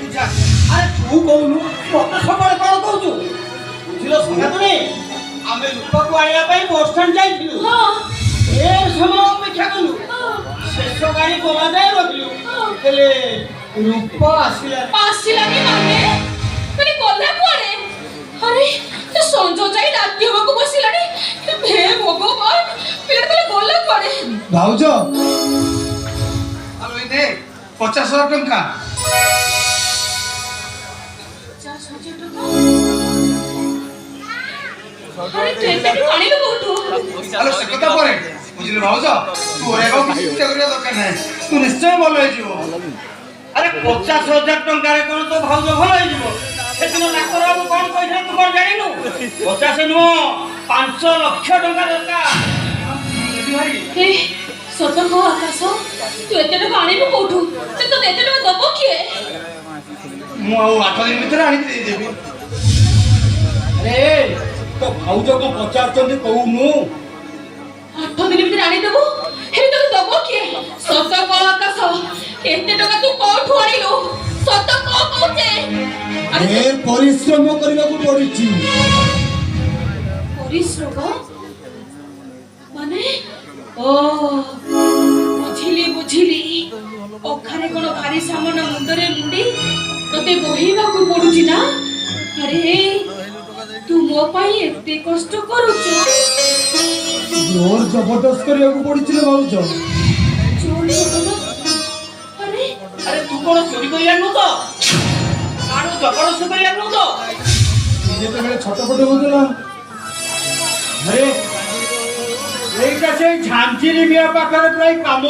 पूजा अरे तू कहूनु मत सबले कौन कहू बुझिलो संगातुनी आमे रूप को आया पे बस स्टैंड जाइथिलु हां ए समय अपेक्षा कलु शेष गाड़ी कोला जाय रखलु हेले रूप आसिला कि माने कोला कोड़े अरे तो संजो जाई राती होबा को बसिलानी हे भगवान पेड़ तले कोला कोड़े भाउजो आलो इने 50,000 टंका 50,000 टका अरे तेरे पानी लो बहुत आलो से कथा परे बुझिले भाउजो तू एगो चिंता करिया दरकार नै तू निश्चय भलो होई जीवो अरे 50,000 टंका रे कोन तो भाउजो भलो होई जीवो सेदिन डाक्टर बाबू कोन कहिथे तू कोन जानिनु 50 नुह 5 लाख टंका दरकार ए सत को आकाश तू एते टका आनिबो कोठू से तो एते टका दबो किए मु आ 8 दिन भीतर आनी दे देबी अरे तो भाउजो को पचारचंदी कहूनु 8 दिन भीतर आनी देबो हे तो दबो किए सत को आकाश एते टका तू कोठू आनिलो सत को कहते ढेर परिश्रम करबा को पड़िछि परिश्रम माने ओ बुझिली ओखारे कोन भारी सामान मुंडरे मुंडी तते बोहिबा को पडुची ना अरे तू मो पाई एते कष्ट करूछु जोर जबरदस्त करबा को पड़िछि रे भाउजो जोर जबरदस्त अरे अरे तू कोन चोरी करिया नु तो काणू जबरदस्त करिया नु तो जेते बेले छटपट होतला अरे এইটা সেই ঝাঞ্চিরি মিয়া পাখরে প্রায় কাম